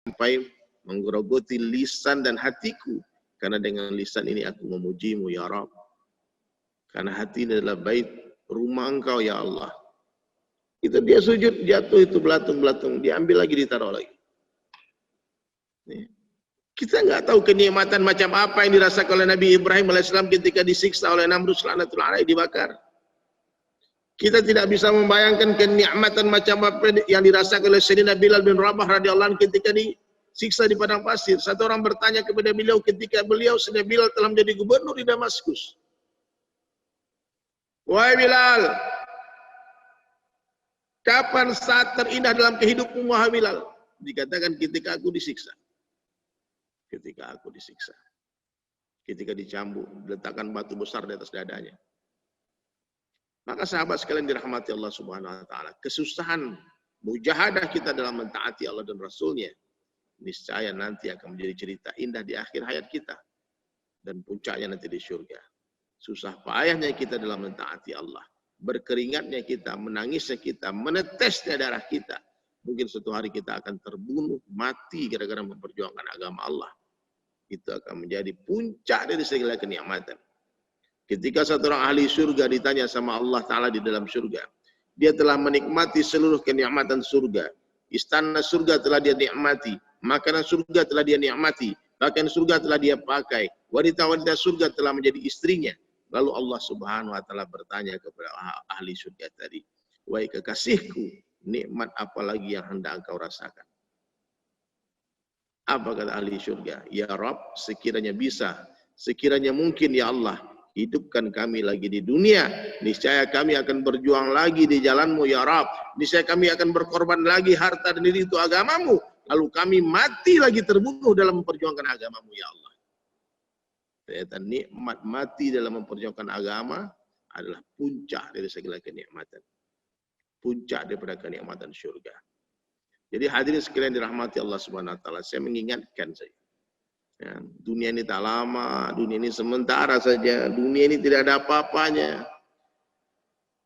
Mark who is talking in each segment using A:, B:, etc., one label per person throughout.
A: sampai menggerogoti lisan dan hatiku. Karena dengan lisan ini aku memujimu ya Rabb. Karena hati ini adalah bait rumah engkau ya Allah. Itu dia sujud, jatuh itu belatung-belatung, diambil lagi, ditaruh lagi. Kita nggak tahu kenikmatan macam apa yang dirasakan oleh Nabi Ibrahim alaihissalam ketika disiksa oleh Namrud laknatullah alaihi, dibakar. Kita tidak bisa membayangkan kenikmatan macam apa yang dirasakan oleh Sayyidina Bilal bin Rabah radhiyallahu anhu ketika disiksa di padang pasir. Satu orang bertanya kepada beliau ketika Sayyidina Bilal telah menjadi gubernur di Damaskus. Wahai Bilal, kapan saat terindah dalam kehidupanmu wahai Bilal? Dikatakan ketika aku disiksa. Ketika aku disiksa. Ketika dicambuk, diletakkan batu besar di atas dadanya. Maka sahabat sekalian dirahmati Allah Subhanahu wa taala, kesusahan mujahadah kita dalam mentaati Allah dan Rasul-Nya niscaya nanti akan menjadi cerita indah di akhir hayat kita dan puncaknya nanti di surga. Susah payahnya kita dalam mentaati Allah, berkeringatnya kita, menangisnya kita, menetesnya darah kita. Mungkin suatu hari kita akan terbunuh, mati gara-gara memperjuangkan agama Allah. Itu akan menjadi puncak dari segala kenikmatan. Ketika satu orang ahli surga ditanya sama Allah Ta'ala di dalam surga, dia telah menikmati seluruh kenikmatan surga. Istana surga telah dia nikmati, makanan surga telah dia nikmati, pakaian surga telah dia pakai, wanita-wanita surga telah menjadi istrinya. Lalu Allah Subhanahu wa taala bertanya kepada ahli surga tadi, "Wahai kekasihku, nikmat apa lagi yang hendak engkau rasakan?" Apa kata ahli surga? "Ya Rabb, sekiranya bisa, sekiranya mungkin ya Allah, hidupkan kami lagi di dunia. Niscaya kami akan berjuang lagi di jalan-Mu ya Rabb. Niscaya kami akan berkorban lagi harta dan diri itu agama-Mu. Lalu kami mati lagi terbunuh dalam memperjuangkan agama-Mu ya Allah." Ternyata nikmat mati dalam memperjuangkan agama adalah puncak dari segala kenikmatan. Puncak daripada kenikmatan syurga. Jadi hadirin sekalian dirahmati Allah Subhanahu wa taala, saya mengingatkan saya. Ya, dunia ini tak lama, dunia ini sementara saja, dunia ini tidak ada apa-apanya.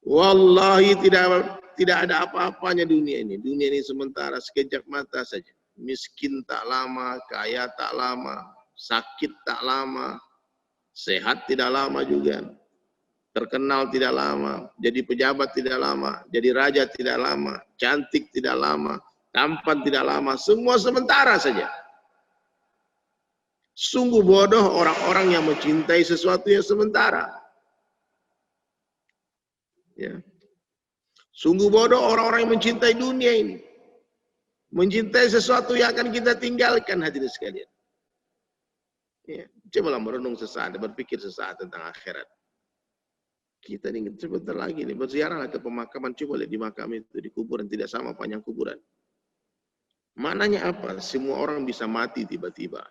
A: Wallahi tidak ada apa-apanya dunia ini. Dunia ini sementara, sekejap mata saja. Miskin tak lama, kaya tak lama, sakit tak lama, sehat tidak lama juga, terkenal tidak lama, jadi pejabat tidak lama, jadi raja tidak lama, cantik tidak lama, tampan tidak lama, semua sementara saja. Sungguh bodoh orang-orang yang mencintai sesuatu yang sementara. Ya. Sungguh bodoh orang-orang yang mencintai dunia ini. Mencintai sesuatu yang akan kita tinggalkan, hadirin sekalian. Ya. Cobalah merenung sesaat, berpikir sesaat tentang akhirat. Kita ingin sebentar lagi nih, berziarahlah ke pemakaman, coba lihat di makam itu, di kuburan tidak sama panjang kuburan. Maknanya apa? Semua orang bisa mati tiba-tiba.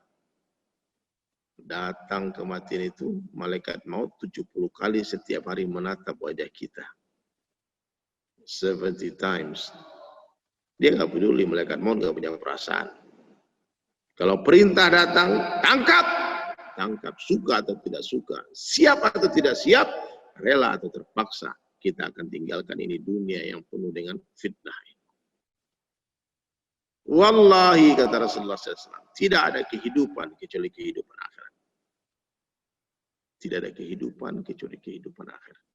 A: Datang kematian itu, malaikat maut 70 kali setiap hari menatap wajah kita. 70 times. Dia nggak peduli, malaikat maut nggak punya perasaan. Kalau perintah datang, tangkap. Tangkap, suka atau tidak suka, siap atau tidak siap, rela atau terpaksa, kita akan tinggalkan ini dunia yang penuh dengan fitnah. Wallahi, kata Rasulullah SAW, tidak ada kehidupan kecuali kehidupan akhirat. Tidak ada kehidupan kecuali kehidupan akhirat.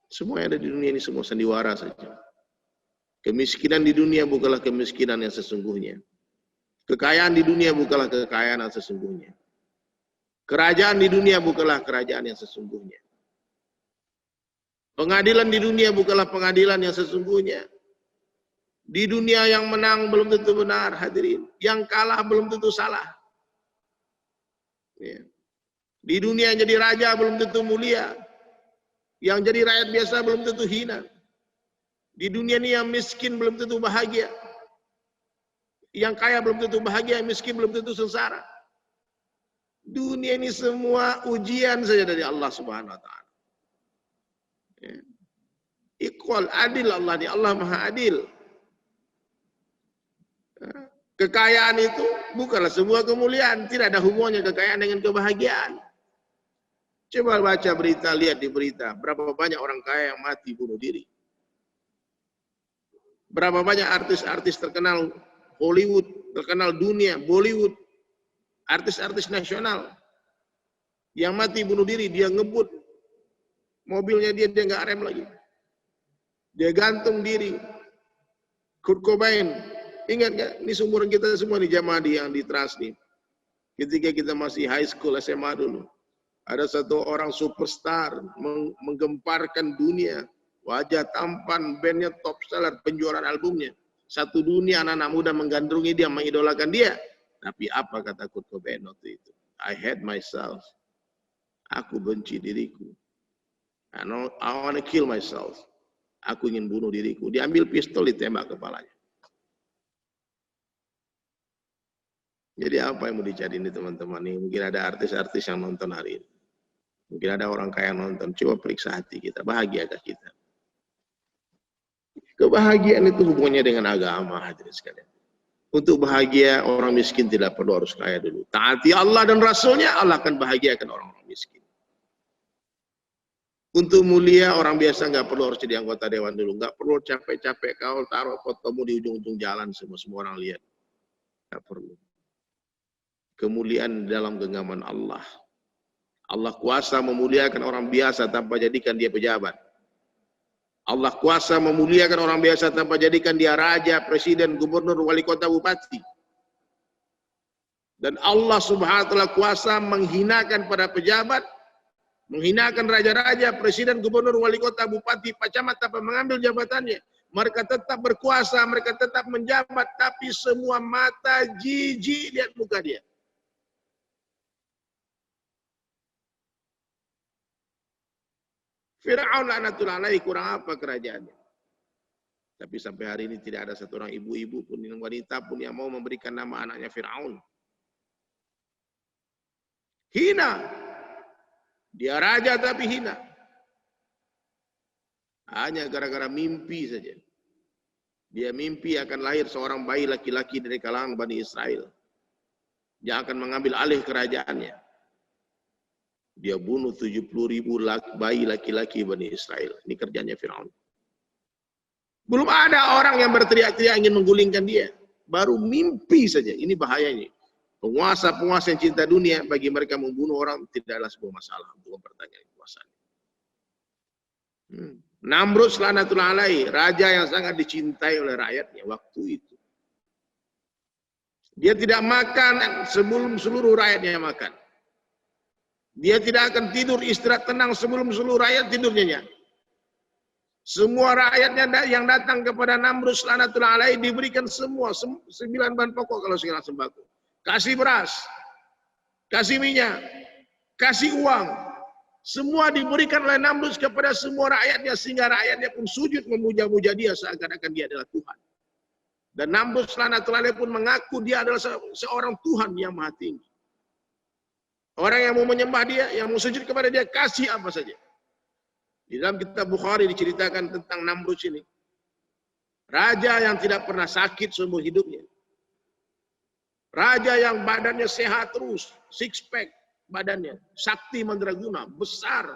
A: Semua yang ada di dunia ini semua sandiwara saja. Kemiskinan di dunia bukanlah kemiskinan yang sesungguhnya. Kekayaan di dunia bukanlah kekayaan yang sesungguhnya. Kerajaan di dunia bukanlah kerajaan yang sesungguhnya. Pengadilan di dunia bukanlah pengadilan yang sesungguhnya. Di dunia yang menang belum tentu benar, hadirin. Yang kalah belum tentu salah. Ya. Di dunia yang jadi raja belum tentu mulia. Yang jadi rakyat biasa belum tentu hina. Di dunia ini yang miskin belum tentu bahagia. Yang kaya belum tentu bahagia, yang miskin belum tentu sengsara. Dunia ini semua ujian saja dari Allah Subhanahu wa taala. Ya. Iqwal, adil Allah, Allah Maha Adil. Ya. Kekayaan itu bukanlah sebuah kemuliaan, tidak ada hubungannya kekayaan dengan kebahagiaan. Coba baca berita, lihat di berita, berapa banyak orang kaya yang mati bunuh diri. Berapa banyak artis-artis terkenal Hollywood, terkenal dunia, Bollywood, artis-artis nasional yang mati bunuh diri, dia ngebut mobilnya, dia nggak rem lagi, dia gantung diri. Kurt Cobain, ingat nggak? Ini seumuran kita semua nih, jamaah yang di Trans nih. Ketika kita masih high school, SMA dulu, ada satu orang superstar menggemparkan dunia, wajah tampan, bandnya top seller, penjualan albumnya. Satu dunia anak-anak muda menggandrungi dia, mengidolakan dia. Tapi apa kata Kurt Cobain waktu itu? I hate myself. Aku benci diriku. I want to kill myself. Aku ingin bunuh diriku. Diambil pistol, ditembak kepalanya. Jadi apa yang mau dicari ini teman-teman? Mungkin ada artis-artis yang nonton hari ini. Mungkin ada orang kaya nonton. Coba periksa hati kita. Bahagiakah kita? Kebahagiaan itu hubungannya dengan agama, hadirin sekalian. Untuk bahagia, orang miskin tidak perlu harus kaya dulu. Taati Allah dan Rasulnya, Allah akan bahagiakan orang-orang miskin. Untuk mulia, orang biasa nggak perlu harus jadi anggota dewan dulu. Nggak perlu capek-capek kau taruh fotomu di ujung-ujung jalan, semua orang lihat. Nggak perlu. Kemuliaan dalam genggaman Allah. Allah kuasa memuliakan orang biasa tanpa jadikan dia pejabat. Allah kuasa memuliakan orang biasa tanpa jadikan dia raja, presiden, gubernur, wali kota, bupati. Dan Allah subhanahu wa ta'ala kuasa menghinakan para pejabat, menghinakan raja-raja, presiden, gubernur, wali kota, bupati, pak camat tanpa mengambil jabatannya. Mereka tetap berkuasa, mereka tetap menjabat, tapi semua mata jijik lihat muka dia. Fir'aun laknatullah alaihi, kurang apa kerajaannya? Tapi sampai hari ini tidak ada satu orang ibu-ibu pun, wanita pun yang mau memberikan nama anaknya Fir'aun. Hina. Dia raja tapi hina. Hanya gara-gara mimpi saja. Dia mimpi akan lahir seorang bayi laki-laki dari kalangan Bani Israel yang akan mengambil alih kerajaannya. Dia bunuh 70.000 bayi laki-laki Bani Israel. Ini kerjanya Fir'aun. Belum ada orang yang berteriak-teriak ingin menggulingkan dia. Baru mimpi saja. Ini bahayanya. Penguasa-penguasa yang cinta dunia, bagi mereka membunuh orang tidaklah sebuah masalah untuk mempertanyakan kekuasaan. Namrud laknatullah alaihi, raja yang sangat dicintai oleh rakyatnya waktu itu. Dia tidak makan sebelum seluruh rakyatnya makan. Dia tidak akan tidur istirahat tenang sebelum seluruh rakyat tidurnya. Semua rakyatnya yang datang kepada Namrud laknatullah alaihi diberikan semua 9 bahan pokok kalau sekarang sembako. Kasih beras, kasih minyak, kasih uang. Semua diberikan oleh Namrud kepada semua rakyatnya sehingga rakyatnya pun sujud memuja-muja dia seakan-akan dia adalah Tuhan. Dan Namrud laknatullah alaihi pun mengaku dia adalah seorang Tuhan yang maha tinggi. Orang yang mau menyembah dia, yang mau sujud kepada dia, kasih apa saja. Di dalam kitab Bukhari diceritakan tentang Namrud ini. Raja yang tidak pernah sakit seumur hidupnya. Raja yang badannya sehat terus, six pack badannya, sakti mandraguna, besar.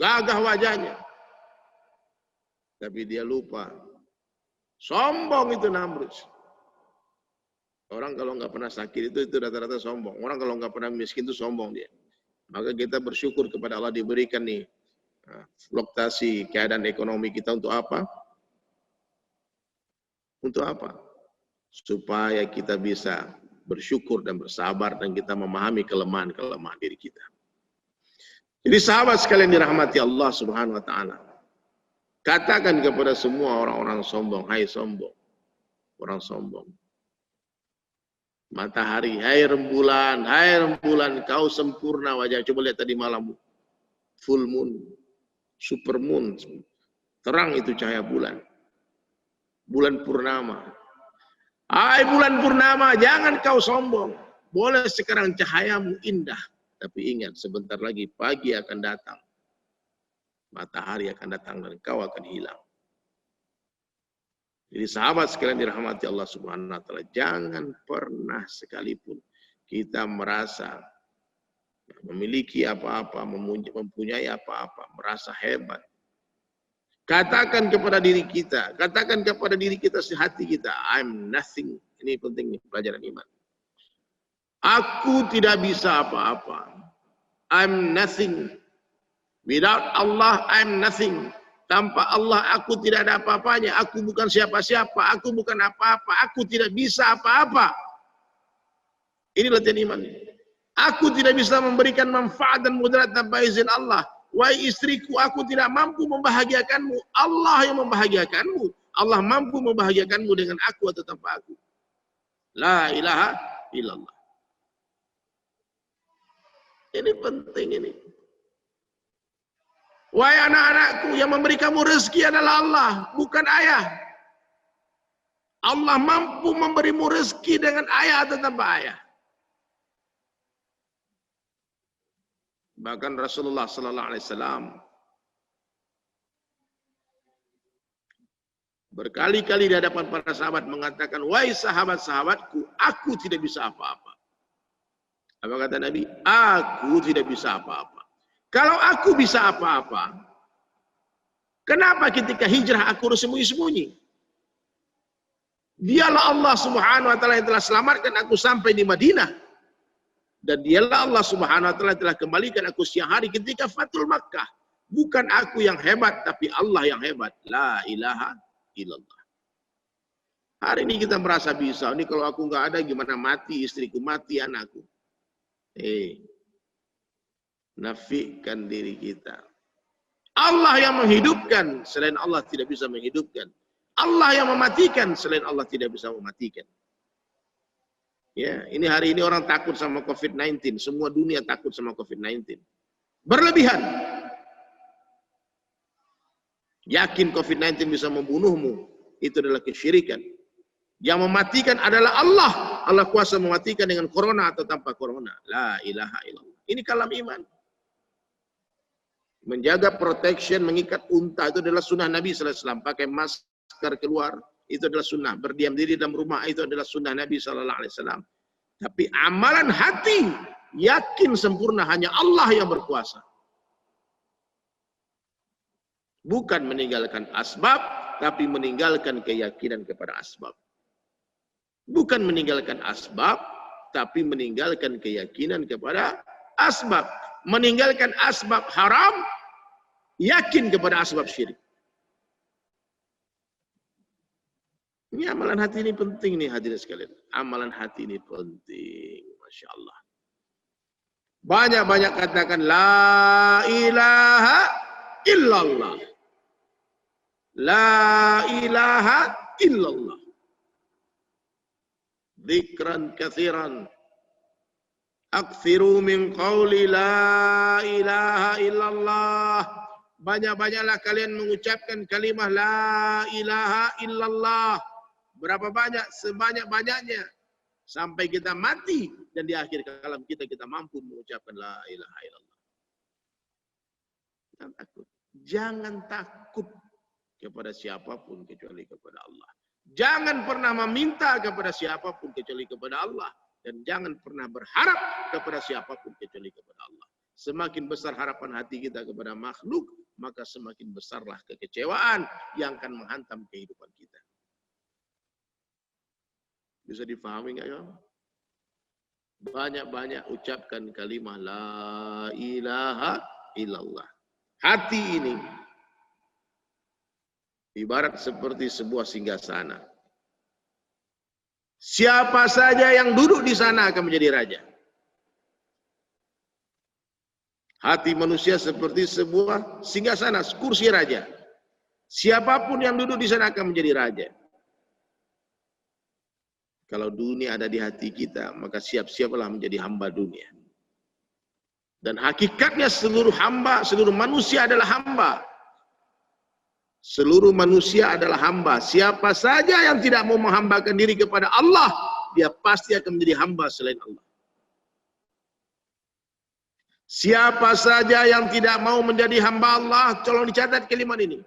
A: Gagah wajahnya. Tapi dia lupa. Sombong itu Namrud. Orang kalau nggak pernah sakit itu rata-rata sombong. Orang kalau nggak pernah miskin itu sombong dia. Maka kita bersyukur kepada Allah diberikan nih fluktuasi keadaan ekonomi kita untuk apa? Untuk apa? Supaya kita bisa bersyukur dan bersabar dan kita memahami kelemahan-kelemahan diri kita. Jadi sahabat sekalian dirahmati Allah Subhanahu wa taala. Katakan kepada semua orang-orang sombong, hai sombong. Orang sombong. Matahari, hai rembulan, kau sempurna wajah. Coba lihat tadi malam, full moon, super moon, terang itu cahaya bulan. Bulan purnama. Hai bulan purnama, jangan kau sombong. Boleh sekarang cahayamu indah, tapi ingat sebentar lagi pagi akan datang. Matahari akan datang dan kau akan hilang. Jadi sahabat sekalian dirahmati Allah Subhanahu wa taala, jangan pernah sekalipun kita merasa memiliki apa-apa, mempunyai apa-apa, merasa hebat. Katakan kepada diri kita, katakan kepada diri kita sehati kita, I'm nothing. Ini penting nih, pelajaran iman. Aku tidak bisa apa-apa. I'm nothing. Without Allah, I'm nothing. Tanpa Allah, aku tidak ada apa-apanya. Aku bukan siapa-siapa. Aku bukan apa-apa. Aku tidak bisa apa-apa. Ini latihan iman. Aku tidak bisa memberikan manfaat dan mudarat tanpa izin Allah. Wahai istriku, aku tidak mampu membahagiakanmu. Allah yang membahagiakanmu. Allah mampu membahagiakanmu dengan aku atau tanpa aku. La ilaha illallah. Ini penting ini. Wahai anak-anakku, yang memberi kamu rezeki adalah Allah, bukan ayah. Allah mampu memberimu rezeki dengan ayah atau tanpa ayah. Bahkan Rasulullah sallallahu alaihi wasallam berkali-kali di hadapan para sahabat mengatakan, "Wahai sahabat-sahabatku, aku tidak bisa apa-apa." Apa kata Nabi? Aku tidak bisa apa-apa. Kalau aku bisa apa-apa, kenapa ketika hijrah aku harus sembunyi-sembunyi? Dialah Allah Subhanahu wa taala yang telah selamatkan aku sampai di Madinah. Dan dialah Allah Subhanahu wa taala telah kembalikan aku siang hari ketika Fathul Makkah. Bukan aku yang hebat, tapi Allah yang hebat. La ilaha illallah. Hari ini kita merasa bisa. Ini kalau aku nggak ada gimana mati istriku, mati anakku. Nafikan diri kita. Allah yang menghidupkan, selain Allah tidak bisa menghidupkan. Allah yang mematikan, selain Allah tidak bisa mematikan. Ya, ini hari ini orang takut sama COVID-19. Semua dunia takut sama COVID-19. Berlebihan. Yakin COVID-19 bisa membunuhmu. Itu adalah kesyirikan. Yang mematikan adalah Allah. Allah kuasa mematikan dengan corona atau tanpa corona. La ilaha illallah. Ini kalam iman. Menjaga protection, mengikat unta itu adalah sunnah Nabi sallallahu alaihi wasallam. Pakai masker keluar, itu adalah sunnah. Berdiam diri dalam rumah, itu adalah sunnah Nabi sallallahu alaihi wasallam. Tapi amalan hati yakin sempurna hanya Allah yang berkuasa. Bukan meninggalkan asbab, tapi meninggalkan keyakinan kepada asbab. Bukan meninggalkan asbab, tapi meninggalkan keyakinan kepada asbab. Meninggalkan asbab haram, yakin kepada asbab syirik. Ini amalan hati ini penting nih hadirin sekalian. Amalan hati ini penting. Masya Allah. Banyak-banyak katakan la ilaha illallah. La ilaha illallah. Dzikran katsiran. Aktsiru min qawli la ilaha illallah. Banyak-banyaklah kalian mengucapkan kalimah la ilaha illallah. Berapa banyak? Sebanyak-banyaknya. Sampai kita mati. Dan di akhir kalam kita mampu mengucapkan la ilaha illallah. Jangan takut. Jangan takut kepada siapapun kecuali kepada Allah. Jangan pernah meminta kepada siapapun kecuali kepada Allah. Dan jangan pernah berharap kepada siapapun kecuali kepada Allah. Semakin besar harapan hati kita kepada makhluk, maka semakin besarlah kekecewaan yang akan menghantam kehidupan kita. Bisa difahami nggak ya? Banyak-banyak ucapkan kalimah la ilaha illallah. Hati ini ibarat seperti sebuah singgasana. Siapa saja yang duduk di sana akan menjadi raja. Hati manusia seperti sebuah singgasana, kursi raja. Siapapun yang duduk di sana akan menjadi raja. Kalau dunia ada di hati kita, maka siap-siaplah menjadi hamba dunia. Dan hakikatnya seluruh hamba, seluruh manusia adalah hamba. Seluruh manusia adalah hamba. Siapa saja yang tidak mau menghambakan diri kepada Allah, dia pasti akan menjadi hamba selain Allah. Siapa saja yang tidak mau menjadi hamba Allah, tolong dicatat kalimat ini.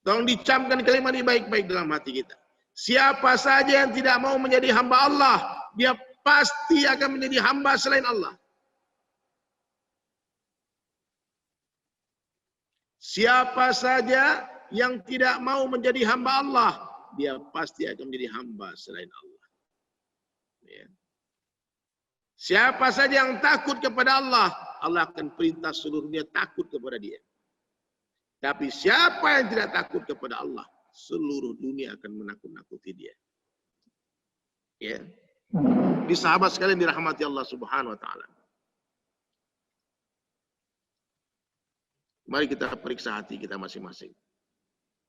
A: Tolong dicamkan kalimat ini baik-baik dalam hati kita. Siapa saja yang tidak mau menjadi hamba Allah, dia pasti akan menjadi hamba selain Allah. Siapa saja yang tidak mau menjadi hamba Allah, dia pasti akan menjadi hamba selain Allah. Ya. Siapa saja yang takut kepada Allah, Allah akan perintah seluruh dunia takut kepada dia. Tapi siapa yang tidak takut kepada Allah, seluruh dunia akan menakut-nakuti dia. Ya. Di sahabat sekalian dirahmati Allah Subhanahu wa taala. Mari kita periksa hati kita masing-masing.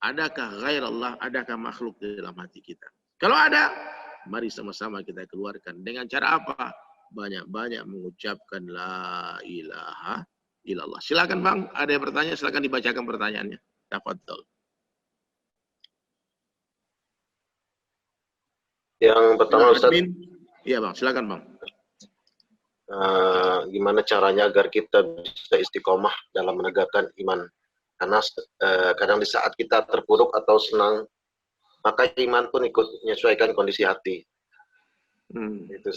A: Adakah ghair Allah, adakah makhluk di dalam hati kita? Kalau ada, mari sama-sama kita keluarkan. Dengan cara apa? Banyak-banyak mengucapkan la ilaha illallah. Silakan Bang, ada yang bertanya, silakan dibacakan pertanyaannya. Tafadhol.
B: Yang pertama Ustaz.
A: Iya Bang, silakan Bang.
B: Gimana caranya agar kita bisa istiqomah dalam menegakkan iman? Karena kadang di saat kita terpuruk atau senang, maka iman pun ikut menyesuaikan kondisi hati. Itu.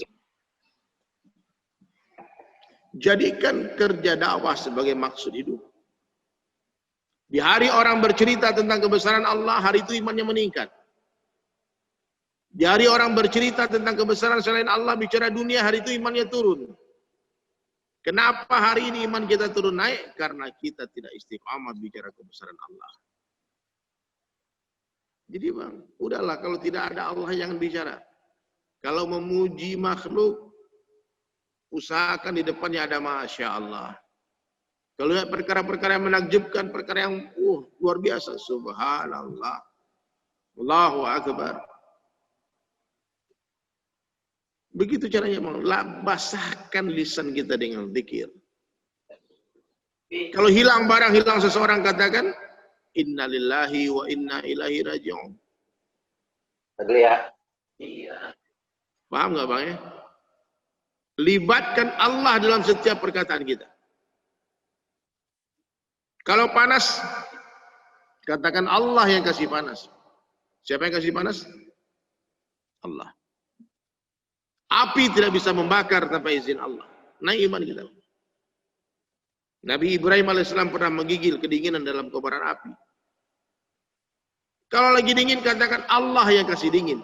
A: Jadikan kerja dakwah sebagai maksud hidup. Di hari orang bercerita tentang kebesaran Allah, hari itu imannya meningkat. Di hari orang bercerita tentang kebesaran selain Allah, bicara dunia, hari itu imannya turun. Kenapa hari ini iman kita turun naik? Karena kita tidak istiqamah bicara kebesaran Allah. Jadi Bang, udahlah kalau tidak ada Allah jangan bicara. Kalau memuji makhluk, usahakan di depannya ada Masya Allah. Kalau lihat perkara-perkara yang menakjubkan, perkara yang luar biasa, Subhanallah, Allahu Akbar. Begitu caranya Bang, basahkan lisan kita dengan zikir. Kalau hilang barang, hilang seseorang, katakan innalillahi wa inna ilaihi raji'un.
B: Betul ya? Iya.
A: Paham nggak Bang ya? Libatkan Allah dalam setiap perkataan kita. Kalau panas, katakan Allah yang kasih panas. Siapa yang kasih panas? Allah. Api tidak bisa membakar tanpa izin Allah. Naik iman kita. Nabi Ibrahim alaihissalam pernah menggigil kedinginan dalam kobaran api. Kalau lagi dingin, katakan Allah yang kasih dingin.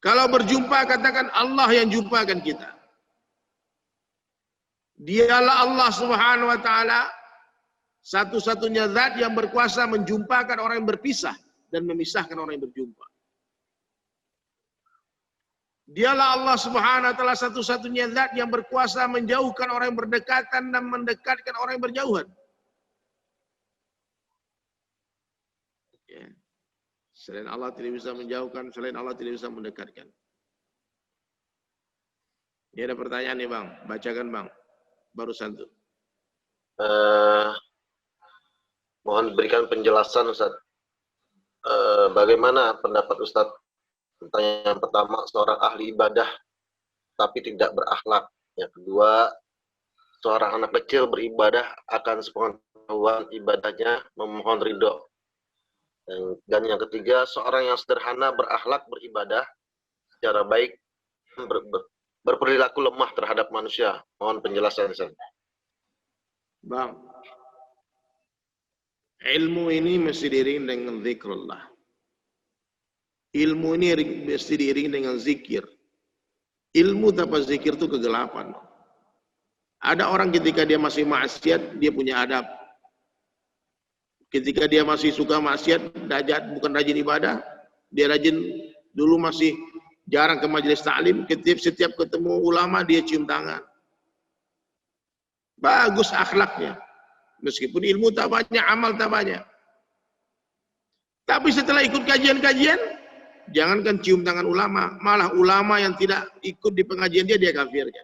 A: Kalau berjumpa, katakan Allah yang jumpakan kita. Dialah Allah Subhanahu wa taala, satu-satunya zat yang berkuasa menjumpakan orang yang berpisah dan memisahkan orang yang berjumpa. Dialah Allah Subhanahu wa taala satu-satunya zat yang berkuasa menjauhkan orang yang berdekatan dan mendekatkan orang yang berjauhan. Ya. Selain Allah tidak bisa menjauhkan, selain Allah tidak bisa mendekatkan. Ini ada pertanyaan nih Bang, bacakan Bang. Barusan tuh.
B: Mohon berikan penjelasan Ustaz. Bagaimana pendapat Ustaz tentang yang pertama, seorang ahli ibadah tapi tidak berakhlak. Yang kedua, seorang anak kecil beribadah akan sepengetahuan ibadahnya memohon ridho. Dan yang ketiga, seorang yang sederhana berakhlak beribadah secara baik, berperilaku lemah terhadap manusia. Mohon penjelasan Ustaz.
A: Bang, ilmu ini mesti diiringi dengan zikrullah. Ilmu ini mesti diiringi dengan zikir. Ilmu tanpa zikir itu kegelapan. Ada orang ketika dia masih maksiat, dia punya adab. Ketika dia masih suka maksiat, bukan rajin ibadah, dia rajin, dulu masih jarang ke majelis taklim, setiap ketemu ulama dia cium tangan. Bagus akhlaknya. Meskipun ilmu tak banyak, amal tak banyak. Tapi setelah ikut kajian-kajian, jangankan cium tangan ulama, malah ulama yang tidak ikut di pengajian dia kafirkan.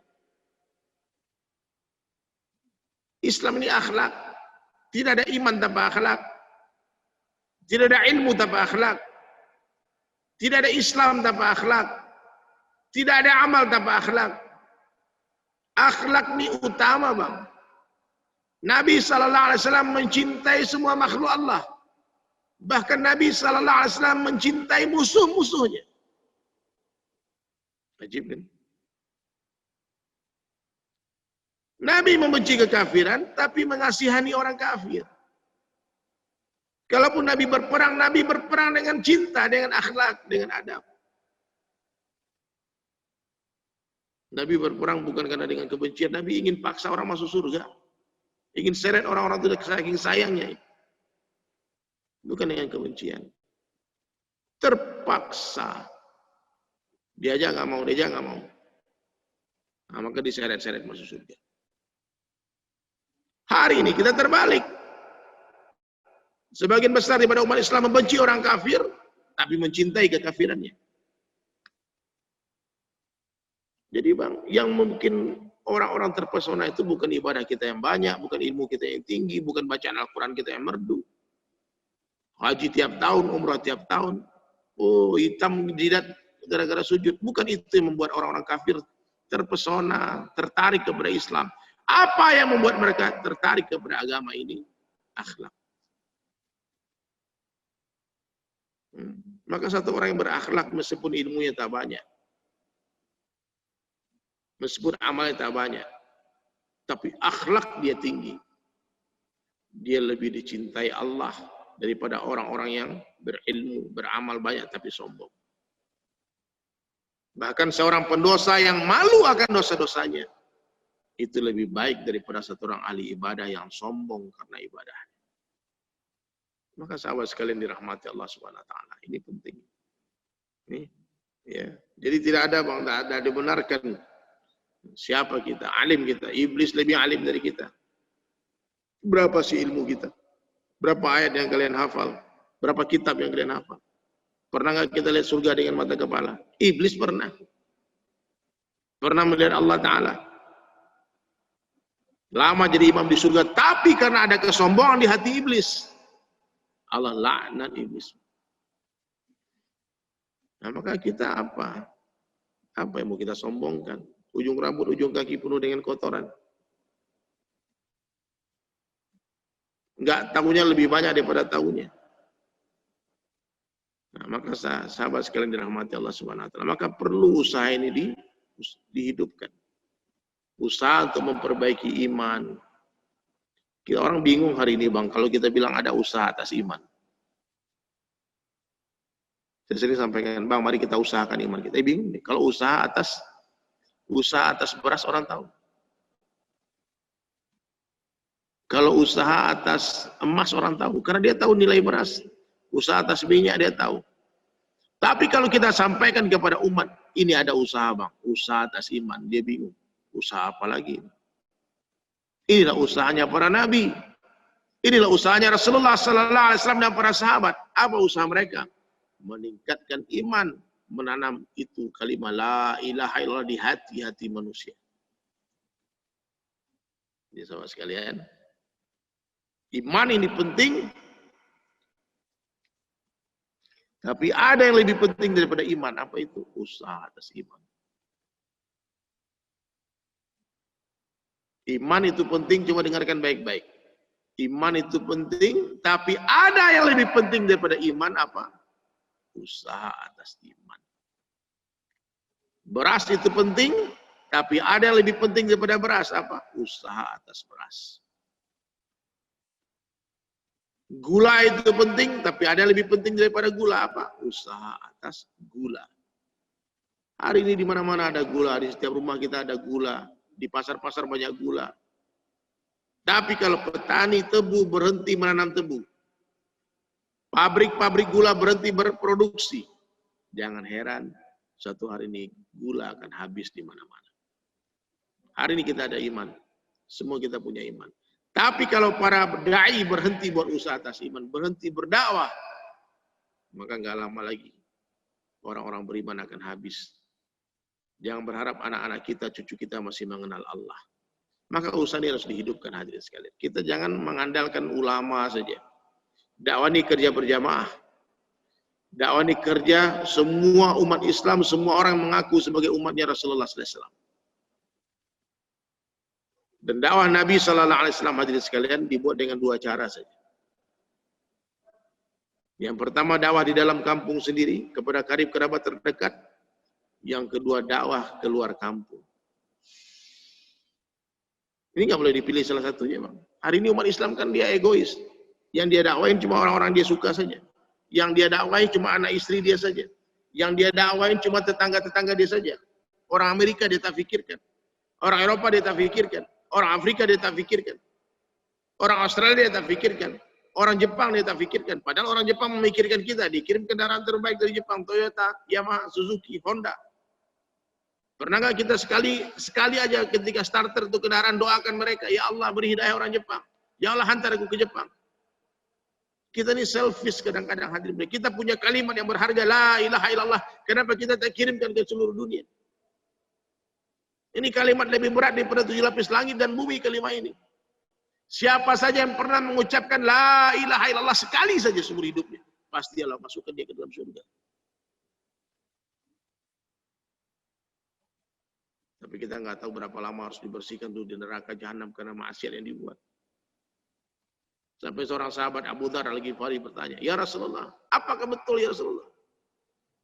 A: Islam ini akhlak. Tidak ada iman tanpa akhlak. Tidak ada ilmu tanpa akhlak. Tidak ada Islam tanpa akhlak. Tidak ada amal tanpa akhlak. Akhlak ini utama Bang. Nabi SAW mencintai semua makhluk Allah. Bahkan Nabi SAW mencintai musuh-musuhnya. Ajib kan? Nabi membenci kekafiran, tapi mengasihani orang kafir. Kalaupun Nabi berperang dengan cinta, dengan akhlak, dengan adab. Nabi berperang bukan karena dengan kebencian. Nabi ingin paksa orang masuk surga. Ingin seret orang-orang itu saking sayangnya. Bukan dengan kebencian. Terpaksa. Dia aja nggak mau, Nah, maka diseret-seret masuk surga. Hari ini kita terbalik. Sebagian besar daripada umat Islam membenci orang kafir, tapi mencintai kekafirannya. Jadi bang, yang mungkin orang-orang terpesona itu bukan ibadah kita yang banyak, bukan ilmu kita yang tinggi, bukan bacaan Al-Quran kita yang merdu. Haji tiap tahun, umrah tiap tahun. Oh, hitam jidat gara-gara sujud. Bukan itu yang membuat orang-orang kafir terpesona, tertarik kepada Islam. Apa yang membuat mereka tertarik kepada agama ini? Akhlak. Maka satu orang yang berakhlak meskipun ilmunya tak banyak, meskipun amalnya tak banyak, tapi akhlak dia tinggi, dia lebih dicintai Allah daripada orang-orang yang berilmu, beramal banyak tapi sombong. Bahkan seorang pendosa yang malu akan dosa-dosanya, itu lebih baik daripada satu orang ahli ibadah yang sombong karena ibadah. Maka sahabat sekalian dirahmati Allah Subhanahu wa taala, ini penting. Nih, ya. Jadi tidak ada bang, tidak ada dibenarkan siapa kita, alim kita, iblis lebih alim dari kita. Berapa sih ilmu kita? Berapa ayat yang kalian hafal? Berapa kitab yang kalian hafal? Pernah nggak kita lihat surga dengan mata kepala? Iblis pernah. Pernah melihat Allah Ta'ala. Lama jadi imam di surga, tapi karena ada kesombongan di hati iblis, Allah laknat iblis. Nah, maka kita apa? Apa yang mau kita sombongkan? Ujung rambut, ujung kaki penuh dengan kotoran. Enggak tahunya lebih banyak daripada tahunya. Nah, maka sahabat sekalian dirahmati Allah Subhanahu wa taala, maka perlu usaha ini dihidupkan. Usaha untuk memperbaiki iman. Kita orang bingung hari ini bang, kalau kita bilang ada usaha atas iman. Saya sering sampaikan, bang mari kita usahakan iman kita. Bingung nih, kalau usaha atas beras orang tahu. Kalau usaha atas emas orang tahu, karena dia tahu nilai beras. Usaha atas minyak dia tahu. Tapi kalau kita sampaikan kepada umat, ini ada usaha bang, usaha atas iman, dia bingung. Usaha apa lagi? Inilah usahanya para nabi. Inilah usahanya Rasulullah Sallallahu Alaihi Wasallam dan para sahabat. Apa usaha mereka? Meningkatkan iman, menanam itu kalimat la ilaha illallah di hati-hati manusia. Jadi sahabat sekalian, iman ini penting, tapi ada yang lebih penting daripada iman. Apa itu? Usaha atas iman. Iman itu penting, cuma dengarkan baik-baik. Iman itu penting, tapi ada yang lebih penting daripada iman. Apa? Usaha atas iman. Beras itu penting, tapi ada yang lebih penting daripada beras. Apa? Usaha atas beras. Gula itu penting, tapi ada yang lebih penting daripada gula. Apa? Usaha atas gula. Hari ini di mana-mana ada gula, di setiap rumah kita ada gula, di pasar-pasar banyak gula. Tapi kalau petani tebu berhenti menanam tebu, pabrik-pabrik gula berhenti berproduksi, jangan heran suatu hari ini gula akan habis di mana-mana. Hari ini kita ada iman, semua kita punya iman. Tapi kalau para dai berhenti buat usaha atas iman, berhenti berdakwah, maka nggak lama lagi orang-orang beriman akan habis. Jangan berharap anak-anak kita, cucu kita masih mengenal Allah. Maka usaha ini harus dihidupkan hadirin sekalian. Kita jangan mengandalkan ulama saja. Dakwah ini kerja berjamaah. Dakwah ini kerja semua umat Islam, semua orang mengaku sebagai umatnya Rasulullah SAW. Dan dakwah Nabi SAW hadirin sekalian dibuat dengan dua cara saja. Yang pertama dakwah di dalam kampung sendiri kepada karib kerabat terdekat. Yang kedua dakwah keluar kampung. Ini nggak boleh dipilih salah satunya, Bang. Hari ini umat Islam kan dia egois. Yang dia dakwain cuma orang-orang dia suka saja. Yang dia dakwain cuma anak istri dia saja. Yang dia dakwain cuma tetangga-tetangga dia saja. Orang Amerika dia tak pikirkan. Orang Eropa dia tak pikirkan. Orang Afrika dia tak pikirkan. Orang Australia dia tak pikirkan. Orang Jepang dia tak pikirkan. Padahal orang Jepang memikirkan kita. Dikirim kendaraan terbaik dari Jepang. Toyota, Yamaha, Suzuki, Honda. Pernah nggak kita sekali aja ketika starter itu kendaraan doakan mereka, ya Allah beri hidayah orang Jepang, ya Allah hantar aku ke Jepang. Kita ini selfish kadang-kadang hadirin. Kita punya kalimat yang berharga, la ilaha illallah. Kenapa kita tak kirimkan ke seluruh dunia? Ini kalimat lebih berat daripada 7 lapis langit dan bumi kalimat ini. Siapa saja yang pernah mengucapkan la ilaha illallah sekali saja seumur hidupnya, pasti Allah masukkan dia ke dalam surga. Tapi kita nggak tahu berapa lama harus dibersihkan tuh di neraka jahanam karena maksiat yang dibuat. Sampai seorang sahabat Abu Dzar Al-Ghifari bertanya, ya Rasulullah, apakah betul ya Rasulullah?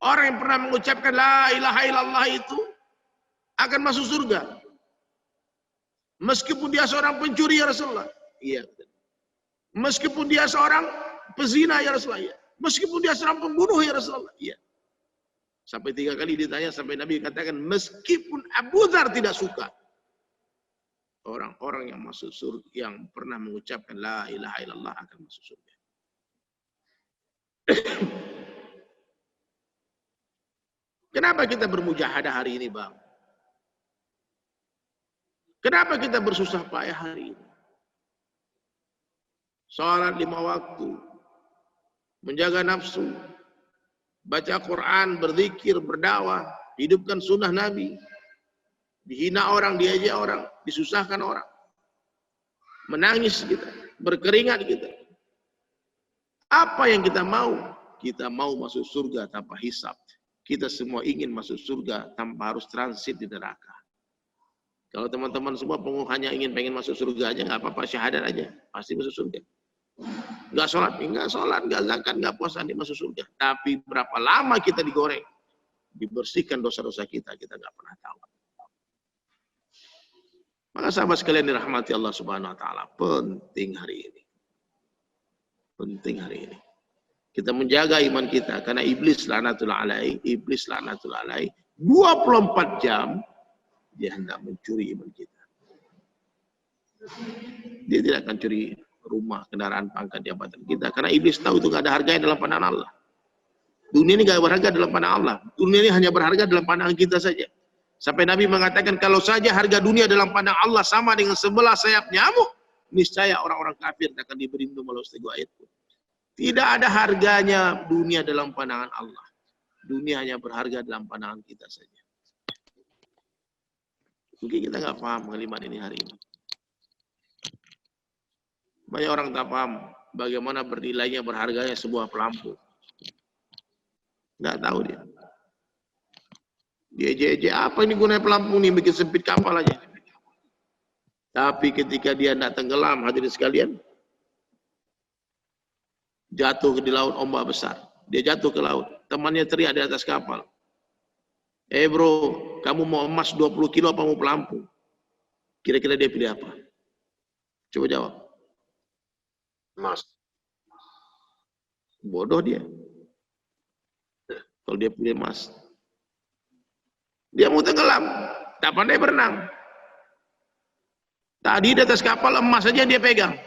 A: Orang yang pernah mengucapkan la ilaha illallah itu akan masuk surga. Meskipun dia seorang pencuri ya Rasulullah. Iya. Meskipun dia seorang pezina ya Rasulullah. Iya. Meskipun dia seorang pembunuh ya Rasulullah. Iya. Sampai 3 kali ditanya sampai Nabi katakan meskipun Abu Dzar tidak suka. Orang-orang yang masuk surga yang pernah mengucapkan la ilaha illallah akan masuk surga. Kenapa kita bermujahadah hari ini, Bang? Kenapa kita bersusah payah hari ini? Salat 5 waktu, menjaga nafsu, baca Quran, berzikir, berdakwah, hidupkan sunnah Nabi. Dihina orang, diajak orang, disusahkan orang. Menangis kita, berkeringat kita. Apa yang kita mau? Kita mau masuk surga tanpa hisab. Kita semua ingin masuk surga tanpa harus transit di neraka. Kalau teman-teman semua hanya pengen masuk surga aja, nggak apa-apa, syahadat aja, pasti masuk surga. Nggak sholat, nggak zakat, nggak puasa, dia masuk surga. Tapi berapa lama kita digoreng, dibersihkan dosa-dosa kita nggak pernah tahu. Maka sahabat sekalian dirahmati Allah Subhanahu Wa Taala, penting hari ini. Penting hari ini. Kita menjaga iman kita, karena iblis laknatullah alaihi, 24 jam dia hendak mencuri iman kita. Dia tidak akan curi rumah, kendaraan, pangkat, jabatan kita. Karena iblis tahu itu nggak ada harganya dalam pandangan Allah. Dunia ini nggak berharga dalam pandangan Allah. Dunia ini hanya berharga dalam pandangan kita saja. Sampai Nabi mengatakan kalau saja harga dunia dalam pandangan Allah sama dengan 11 sayap nyamuk, niscaya orang-orang kafir akan diberi minum oleh setengah ayat pun. Tidak ada harganya dunia dalam pandangan Allah. Dunia hanya berharga dalam pandangan kita saja. Mungkin kita nggak paham kalimat ini hari ini. Banyak orang tak paham bagaimana bernilainya, berharganya sebuah pelampung. Nggak tahu dia. Dia apa ini gunanya pelampung nih, bikin sempit kapal aja. Tapi ketika dia tidak tenggelam, hadirin sekalian, jatuh di laut ombak besar. Dia jatuh ke laut. Temannya teriak di atas kapal. Bro, kamu mau emas 20 kilo apa mau pelampung? Kira-kira dia pilih apa? Coba jawab.
B: Emas.
A: Bodoh dia. Kalau dia pilih emas. Dia mau tenggelam. Tak pandai berenang. Tadi di atas kapal emas saja dia pegang.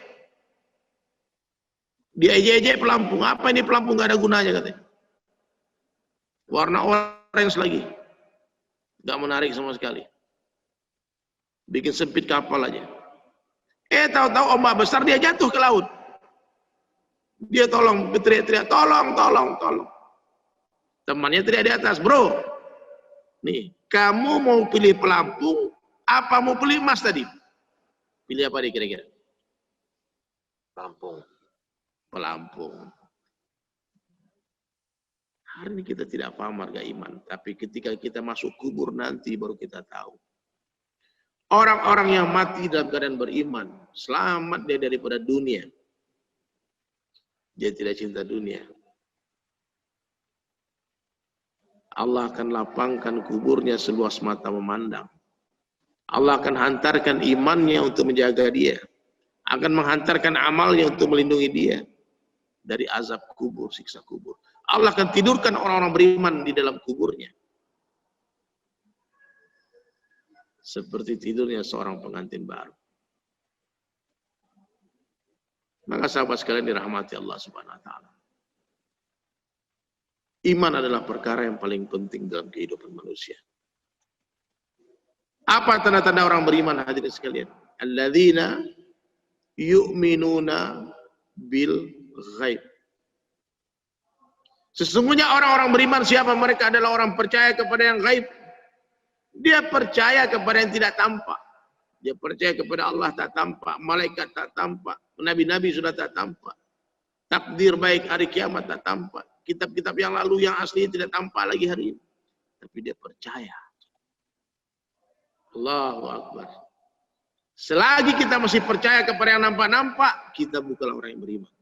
A: Dia ejek-ejek pelampung. Apa ini pelampung? Gak ada gunanya katanya. Warna orange lagi. Gak menarik sama sekali. Bikin sempit kapal aja. Tahu-tahu ombak besar dia jatuh ke laut. Dia tolong, teriak-teriak, tolong. Temannya teriak di atas, bro. Nih, kamu mau pilih pelampung, apa mau pilih emas tadi? Pilih apa nih kira-kira? Pelampung. Hari ini kita tidak paham harga iman, tapi ketika kita masuk kubur nanti baru kita tahu. Orang-orang yang mati dalam keadaan beriman, selamat dia daripada dunia. Dia tidak cinta dunia. Allah akan lapangkan kuburnya seluas mata memandang. Allah akan hantarkan imannya untuk menjaga dia. Akan menghantarkan amalnya untuk melindungi dia dari azab kubur, siksa kubur. Allah akan tidurkan orang-orang beriman di dalam kuburnya. Seperti tidurnya seorang pengantin baru. Maka sahabat sekalian dirahmati Allah Subhanahu wa taala. Iman adalah perkara yang paling penting dalam kehidupan manusia. Apa tanda-tanda orang beriman hadirin sekalian? Alladzina yu'minuna bil ghaib. Sesungguhnya orang-orang beriman siapa? Mereka adalah orang percaya kepada yang gaib. Dia percaya kepada yang tidak tampak. Dia percaya kepada Allah tak tampak, malaikat tak tampak, nabi-nabi sudah tak tampak. Takdir baik hari kiamat tak tampak. Kitab-kitab yang lalu yang asli tidak tampak lagi hari ini. Tapi dia percaya. Allahu Akbar. Selagi kita masih percaya kepada yang nampak-nampak, kita bukanlah orang yang beriman.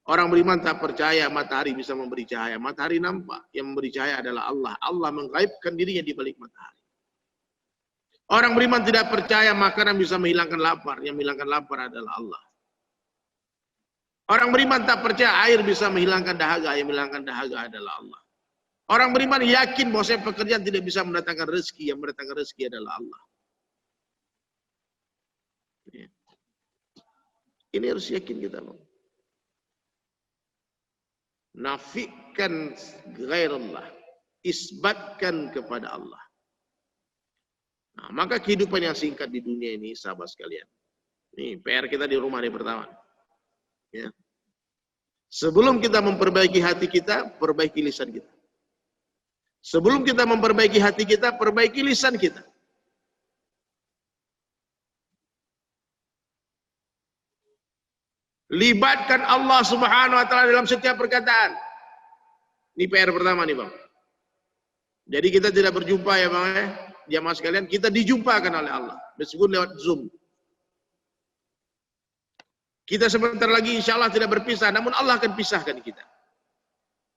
A: Orang beriman tak percaya matahari bisa memberi cahaya. Matahari nampak, yang memberi cahaya adalah Allah. Allah menggaibkan dirinya di balik matahari. Orang beriman tidak percaya makanan bisa menghilangkan lapar. Yang menghilangkan lapar adalah Allah. Orang beriman tak percaya air bisa menghilangkan dahaga. Yang menghilangkan dahaga adalah Allah. Orang beriman yakin bahwa pekerjaan tidak bisa mendatangkan rezeki. Yang mendatangkan rezeki adalah Allah. Ini harus yakin kita, Bang. Nafikan ghairallah. Isbatkan kepada Allah. Nah, maka kehidupan yang singkat di dunia ini, sahabat sekalian. Ini PR kita di rumah ini pertama. Ya. Sebelum kita memperbaiki hati kita, perbaiki lisan kita. Sebelum kita memperbaiki hati kita, perbaiki lisan kita. Libatkan Allah Subhanahu wa taala dalam setiap perkataan. Ini PR pertama nih, Bang. Jadi kita tidak berjumpa ya, Bang ya. Jamaah sekalian, kita dijumpakan oleh Allah meskipun lewat Zoom. Kita sebentar lagi insya Allah tidak berpisah, namun Allah akan pisahkan kita.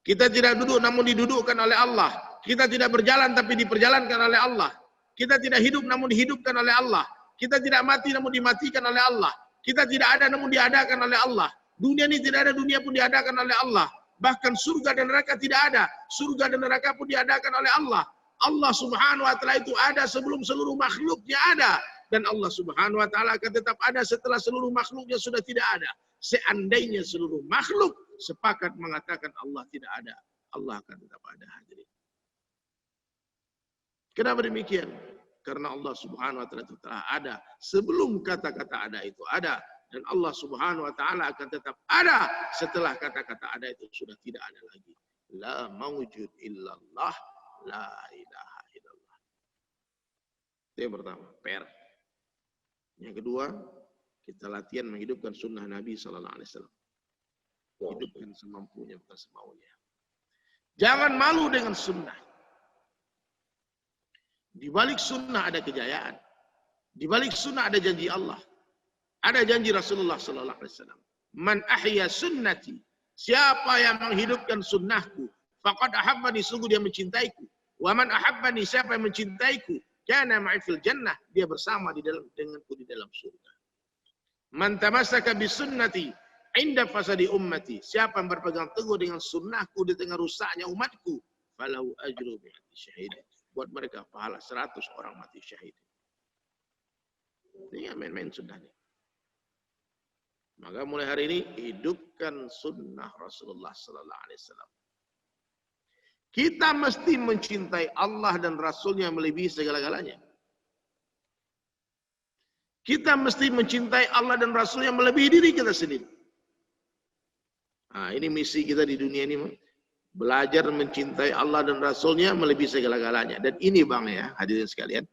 A: Kita tidak duduk namun didudukkan oleh Allah. Kita tidak berjalan tapi diperjalankan oleh Allah. Kita tidak hidup namun dihidupkan oleh Allah. Kita tidak mati namun dimatikan oleh Allah. Kita tidak ada namun diadakan oleh Allah. Dunia ini tidak ada, dunia pun diadakan oleh Allah. Bahkan surga dan neraka tidak ada. Surga dan neraka pun diadakan oleh Allah. Allah Subhanahu wa taala itu ada sebelum seluruh makhluknya ada. Dan Allah Subhanahu wa taala akan tetap ada setelah seluruh makhluknya sudah tidak ada. Seandainya seluruh makhluk sepakat mengatakan Allah tidak ada, Allah akan tetap ada, hadirin. Kenapa demikian? Karena Allah Subhanahu wa taala itu telah ada sebelum kata-kata ada itu ada. Dan Allah Subhanahu wa taala akan tetap ada setelah kata-kata ada itu sudah tidak ada lagi. La mawjud illallah, la ilaha illallah. Itu yang pertama, PR. Yang kedua, kita latihan menghidupkan sunnah Nabi Sallallahu Alaihi Wasallam. Hidupkan semampunya, bukan semaunya. Jangan malu dengan sunnah. Di balik sunnah ada kejayaan. Di balik sunnah ada janji Allah. Ada janji Rasulullah Sallallahu Alaihi Wasallam. Man ahya sunnati. Siapa yang menghidupkan sunnahku, faqad ahabbani, sungguh dia mencintaiku. Wa man ahabbani, siapa yang mencintaiku, kana ma'i fil jannah, dia bersama di dalam denganku di dalam surga. Man tamassaka bi sunnati inda fasadi ummati, siapa yang berpegang teguh dengan sunnahku di tengah rusaknya umatku, falahu ajru bi'ati syahid, buat mereka pahala 100 orang mati syahid. Ini main-main sunnahnya. Maka mulai hari ini hidupkan sunnah Rasulullah Sallallahu Alaihi Wasallam. Kita mesti mencintai Allah dan Rasulnya melebihi segala-galanya. Kita mesti mencintai Allah dan Rasulnya melebihi diri kita sendiri. Nah, ini misi kita di dunia ini, belajar mencintai Allah dan Rasulnya melebihi segala-galanya. Dan ini, Bang ya, hadirin sekalian,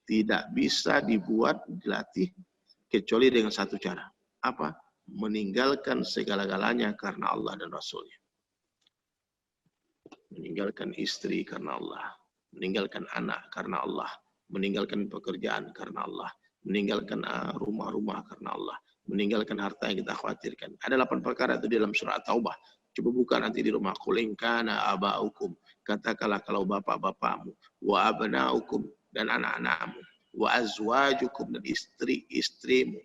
A: tidak bisa dibuat, dilatih kecuali dengan satu cara. Apa? Meninggalkan segala-galanya karena Allah dan Rasulnya. Meninggalkan istri karena Allah, meninggalkan anak karena Allah, meninggalkan pekerjaan karena Allah, meninggalkan rumah-rumah karena Allah, meninggalkan harta yang kita khawatirkan. Ada 8 perkara itu di dalam surah Taubah. Coba buka nanti di rumah. Qul in kana aba'ukum, katakanlah kalau bapak-bapakmu, wa abna'ukum, dan anak-anakmu, wa azwajukum, dan istri-istrimu,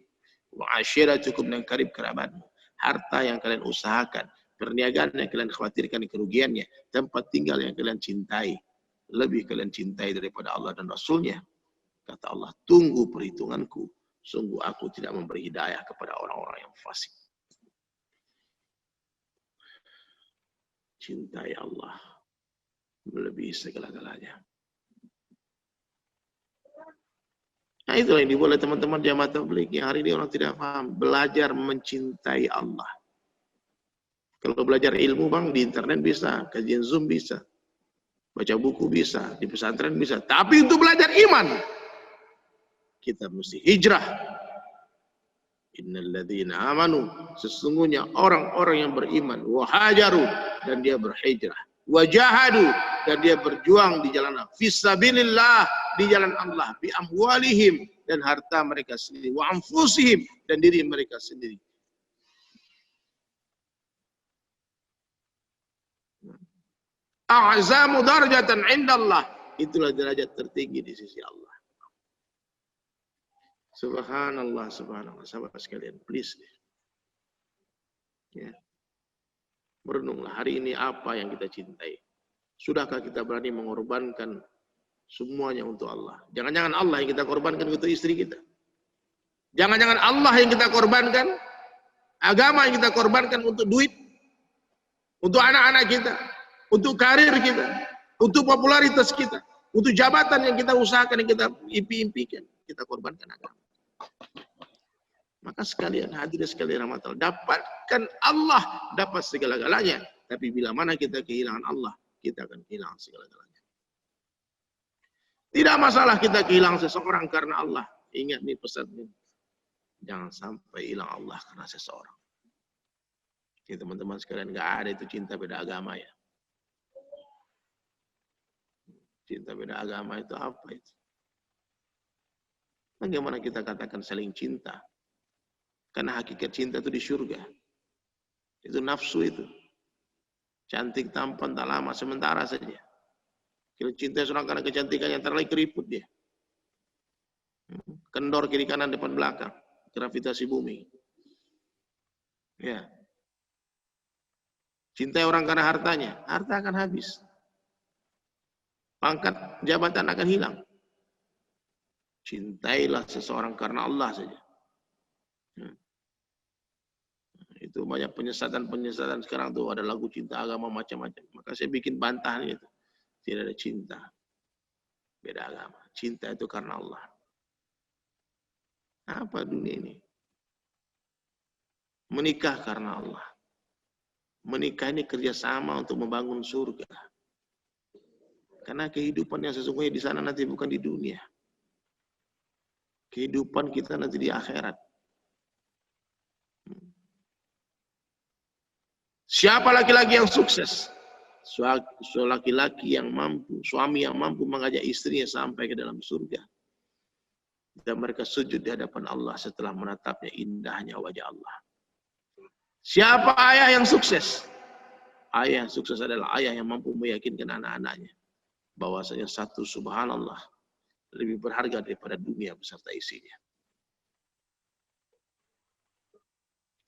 A: wa ashiratukum, dan karib kerabatmu, harta yang kalian usahakan, perniagaan yang kalian khawatirkan kerugiannya, tempat tinggal yang kalian cintai, lebih kalian cintai daripada Allah dan Rasulnya. Kata Allah, tunggu perhitunganku, sungguh aku tidak memberi hidayah kepada orang-orang yang fasik. Cintai Allah melebihi segala-galanya. Nah, itulah yang dibuat oleh teman-teman jamaah tabligh yang hari ini orang tidak paham. Belajar mencintai Allah. Kalau belajar ilmu bang, di internet bisa, kajian Zoom bisa, baca buku bisa, di pesantren bisa. Tapi untuk belajar iman, kita mesti hijrah. Innalladzina amanu, sesungguhnya orang-orang yang beriman, wahajaru, dan dia berhijrah, wajahadu, dan dia berjuang di jalan Allah, fisabilillah, di jalan Allah, bi amwalihim, dan harta mereka sendiri, wa anfusihim, dan diri mereka sendiri. A'zamu darjatan indallah, itulah derajat tertinggi di sisi Allah. Subhanallah, subhanallah, sahabat sekalian, please. Ya. Merenunglah hari ini apa yang kita cintai. Sudahkah kita berani mengorbankan semuanya untuk Allah? Jangan-jangan Allah yang kita korbankan untuk istri kita. Jangan-jangan Allah yang kita korbankan, agama yang kita korbankan untuk duit, untuk anak-anak kita, untuk karir kita, untuk popularitas kita, untuk jabatan yang kita usahakan, yang kita impi-impikan, kita korbankan agama. Maka sekalian hadirin sekalian rahmatullah, dapatkan Allah, dapat segala-galanya. Tapi bila mana kita kehilangan Allah, kita akan kehilangan segala-galanya. Tidak masalah kita kehilangan seseorang karena Allah. Ingat nih pesannya, jangan sampai hilang Allah karena seseorang. Jadi teman-teman sekalian, nggak ada itu cinta beda agama ya. Cinta beda agama itu apa itu? Bagaimana kita katakan saling cinta? Karena hakikat cinta itu di surga. Itu nafsu itu. Cantik, tampan, tak lama, sementara saja. Kalau cinta seorang karena kecantikannya, ntar lagi keriput dia. Kendor kiri kanan depan belakang. Gravitasi bumi. Ya. Cintai orang karena hartanya, harta akan habis. Pangkat jabatan akan hilang. Cintailah seseorang karena Allah saja. Itu banyak penyesatan sekarang tuh, ada lagu cinta agama macam-macam. Maka saya bikin bantahan itu. Tidak ada cinta beda agama. Cinta itu karena Allah. Apa dunia ini? Menikah karena Allah. Menikah ini kerjasama untuk membangun surga. Karena kehidupan yang sesungguhnya di sana nanti bukan di dunia. Kehidupan kita nanti di akhirat. Siapa laki-laki yang sukses? Laki-laki yang mampu, suami yang mampu mengajak istrinya sampai ke dalam surga. Dan mereka sujud di hadapan Allah setelah menatapnya indahnya wajah Allah. Siapa ayah yang sukses? Ayah yang sukses adalah ayah yang mampu meyakinkan anak-anaknya bahwasanya satu subhanallah lebih berharga daripada dunia beserta isinya.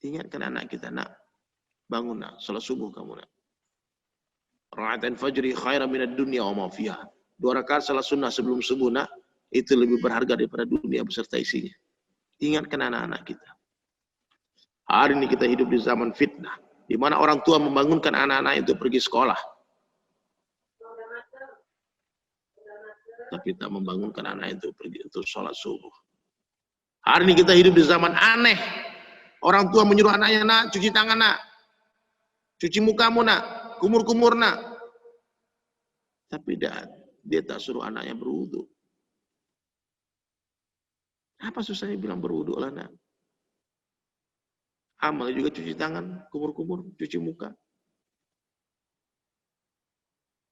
A: Ingatkan anak kita, nak, bangun nak, salat subuh kamu nak. Raka'atain fajri khairan minad dunya wa ma fiha. 2 rakaat salat sunnah sebelum subuh nak, itu lebih berharga daripada dunia beserta isinya. Ingatkan anak-anak kita. Hari ini kita hidup di zaman fitnah, di mana orang tua membangunkan anak-anak itu pergi sekolah, tapi tak membangunkan anak itu pergi untuk sholat subuh. Hari ini kita hidup di zaman aneh. Orang tua menyuruh anaknya, nak, cuci tangan nak, cuci mukamu nak, kumur-kumur nak. Tapi dia tak suruh anaknya berwudu. Apa susahnya bilang berwudu lah nak? Amal juga cuci tangan, kumur-kumur, cuci muka.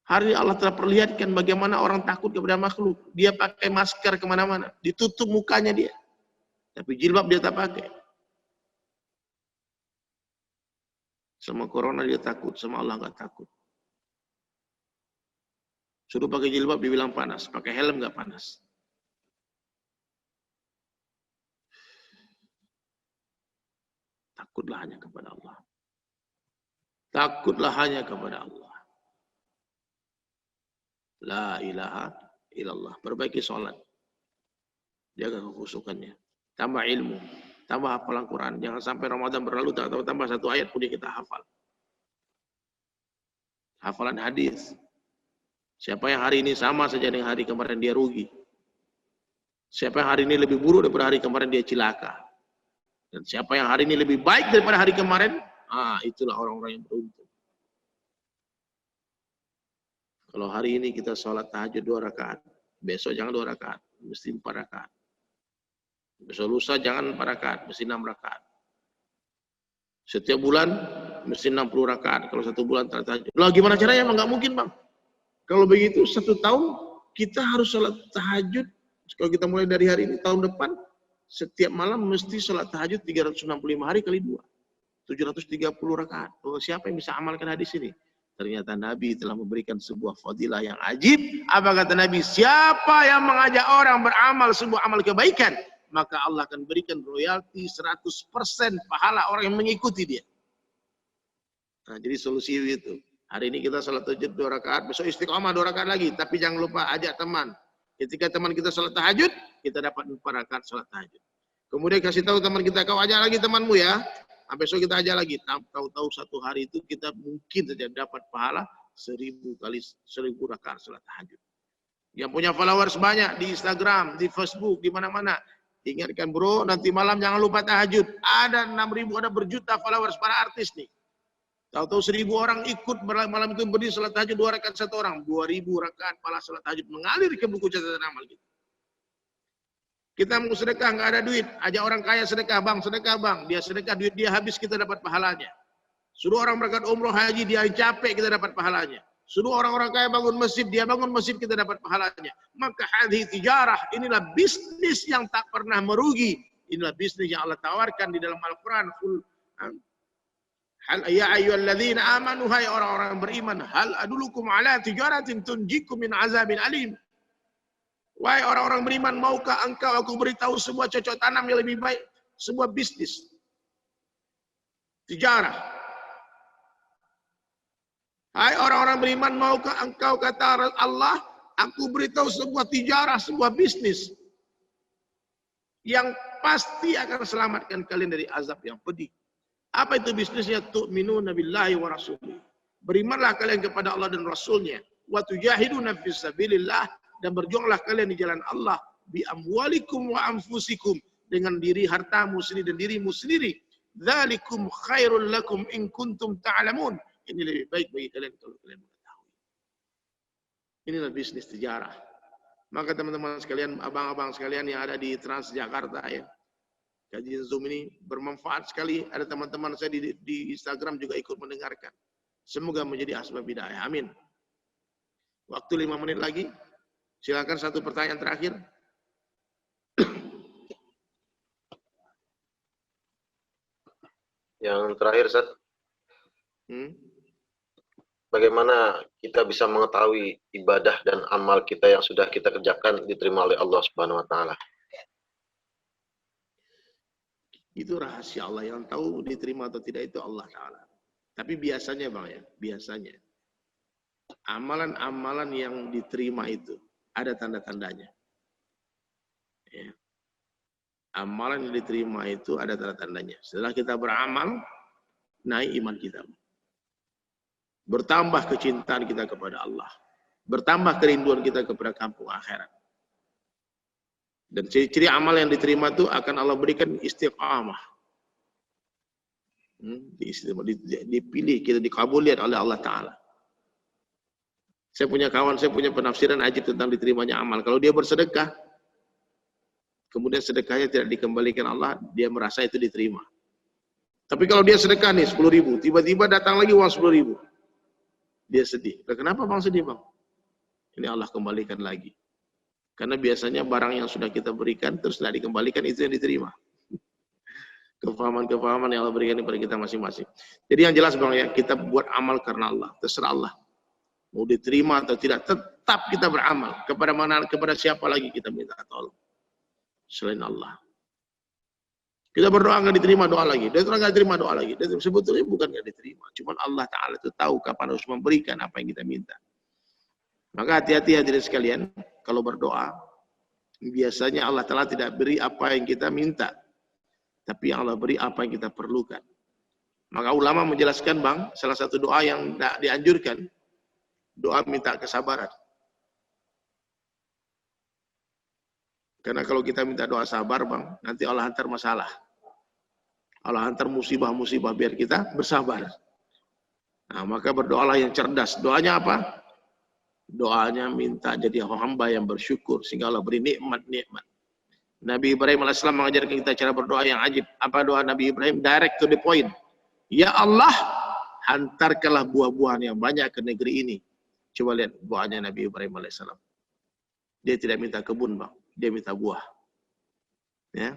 A: Hari ini Allah telah perlihatkan bagaimana orang takut kepada makhluk. Dia pakai masker kemana-mana, ditutup mukanya dia. Tapi jilbab dia tak pakai. Sama corona dia takut, sama Allah nggak takut. Suruh pakai jilbab dibilang panas, pakai helm nggak panas. Takutlah hanya kepada Allah. Takutlah hanya kepada Allah. La ilaha illallah. Perbaiki sholat. Jaga kekhusyukannya. Tambah ilmu. Tambah hafalan Quran. Jangan sampai Ramadan berlalu tak tahu tambah satu ayat pun kita hafal. Hafalan hadis. Siapa yang hari ini sama saja dengan hari kemarin dia rugi. Siapa yang hari ini lebih buruk daripada hari kemarin dia cilaka. Dan siapa yang hari ini lebih baik daripada hari kemarin, itulah orang-orang yang beruntung. Kalau hari ini kita sholat tahajud 2 rakaat, besok jangan 2 rakaat, mesti 4 rakaat. Besok lusa jangan 4 rakaat, mesti 6 rakaat. Setiap bulan mesti 60 rakaat. Kalau 1 bulan tahajud. Lah gimana caranya? Emang nggak mungkin, Bang. Kalau begitu 1 tahun kita harus sholat tahajud. Kalau kita mulai dari hari ini, tahun depan setiap malam mesti sholat tahajud 365 hari kali 2. 730 rakaat. Oh, siapa yang bisa amalkan hadis ini? Ternyata Nabi telah memberikan sebuah fadilah yang ajib. Apa kata Nabi? Siapa yang mengajak orang beramal sebuah amal kebaikan, maka Allah akan berikan royalti 100% pahala orang yang mengikuti dia. Nah, jadi solusi itu. Hari ini kita sholat tahajud 2 rakaat, besok istiqomah 2 rakaat lagi. Tapi jangan lupa ajak teman. Ketika teman kita sholat tahajud, kita dapat 4 rakaat sholat tahajud. Kemudian kasih tahu teman kita, kau ajak lagi temanmu ya. Besok kita ajak lagi. Tahu-tahu 1 hari itu kita mungkin saja dapat pahala 1000 rakaat sholat tahajud. Yang punya followers banyak di Instagram, di Facebook, di mana-mana. Ingatkan bro, nanti malam jangan lupa tahajud. Ada 6.000, ada berjuta followers para artis nih. Tahu-tahu 1000 orang ikut malam itu berdiri sholat tahajud 2 rakaat 1 orang. 2000 rakaat pahala sholat tahajud mengalir ke buku catatan amal kita. Kita mau sedekah nggak ada duit, ajak orang kaya sedekah bang, dia sedekah duit dia habis kita dapat pahalanya. Suruh orang berangkat umroh haji dia capek kita dapat pahalanya. Suruh orang-orang kaya bangun masjid, dia bangun masjid kita dapat pahalanya. Maka hadhihi tijarah, inilah bisnis yang tak pernah merugi. Inilah bisnis yang Allah tawarkan di dalam Al-Quran. Hal ya ayyuhalladzina amanu, hai orang-orang yang beriman, hal adulukum ala tijaratin tunjikum min azabin alim. Wahai orang-orang beriman, maukah engkau aku beritahu sebuah cocok tanam yang lebih baik, sebuah bisnis tijarah. Hai orang-orang beriman, maukah engkau, kata Allah, aku beritahu sebuah tijarah, sebuah bisnis yang pasti akan selamatkan kalian dari azab yang pedih. Apa itu bisnisnya? Tu'minuna billahi wa rasulih. Berimanlah kalian kepada Allah dan Rasulnya. Wa tujahiduna fisabilillah, dan berjuanglah kalian di jalan Allah. Bi amwalikum wa anfusikum, dengan diri hartamu sendiri dan dirimu sendiri. Dzalikum khairul lakum in kuntum ta'lamun. Ini lebih baik bagi kalian kalau kalian mengetahui. Inilah bisnis tijarah. Maka teman-teman sekalian, abang-abang sekalian yang ada di Transjakarta ya, kajian Zoom ini bermanfaat sekali. Ada teman-teman saya di Instagram juga ikut mendengarkan. Semoga menjadi asbab hidayah. Amin. Waktu 5 menit lagi. Silakan satu pertanyaan terakhir.
B: Yang terakhir, Ustaz. Bagaimana kita bisa mengetahui ibadah dan amal kita yang sudah kita kerjakan diterima oleh Allah Subhanahu wa taala?
A: Itu rahasia Allah, yang tahu diterima atau tidak itu Allah Ta'ala. Tapi biasanya Bang ya, biasanya amalan-amalan yang diterima itu ada tanda-tandanya. Ya. Amalan yang diterima itu ada tanda-tandanya. Setelah kita beramal, naik iman kita. Bertambah kecintaan kita kepada Allah. Bertambah kerinduan kita kepada kampung akhirat. Dan ciri-ciri amal yang diterima itu akan Allah berikan istiqamah. Dipilih, kita dikabulkan oleh Allah Ta'ala. Saya punya kawan, saya punya penafsiran ajib tentang diterimanya amal. Kalau dia bersedekah, kemudian sedekahnya tidak dikembalikan Allah, dia merasa itu diterima. Tapi kalau dia sedekah nih 10.000, tiba-tiba datang lagi uang 10.000. Dia sedih. Kenapa Bang sedih Bang? Ini Allah kembalikan lagi. Karena biasanya barang yang sudah kita berikan terus tidak dikembalikan, itu yang diterima. Kefahaman-kefahaman yang Allah berikan kepada kita masing-masing. Jadi yang jelas Bang ya, kita buat amal karena Allah, terserah Allah. Mau diterima atau tidak, tetap kita beramal. Kepada mana, kepada siapa lagi kita minta tolong selain Allah. Kita berdoa nggak diterima, doa lagi. Dia nggak diterima, doa lagi. Dan sebetulnya bukan nggak diterima, cuman Allah Taala itu tahu kapan harus memberikan apa yang kita minta. Maka hati-hati hadirin sekalian, kalau berdoa, biasanya Allah Taala tidak beri apa yang kita minta, tapi Allah beri apa yang kita perlukan. Maka ulama menjelaskan, Bang, salah satu doa yang dianjurkan, doa minta kesabaran. Karena kalau kita minta doa sabar, Bang, nanti Allah hantar masalah. Allah hantar musibah-musibah biar kita bersabar. Nah, maka berdoalah yang cerdas. Doanya apa? Doanya minta jadi hamba yang bersyukur sehingga Allah beri nikmat-nikmat. Nabi Ibrahim AS mengajarkan kita cara berdoa yang ajib. Apa doa Nabi Ibrahim? Direct to the point. Ya Allah, hantarkanlah buah-buahan yang banyak ke negeri ini. Coba lihat doanya Nabi Ibrahim AS. Dia tidak minta kebun, Bang. Dia minta buah. Ya.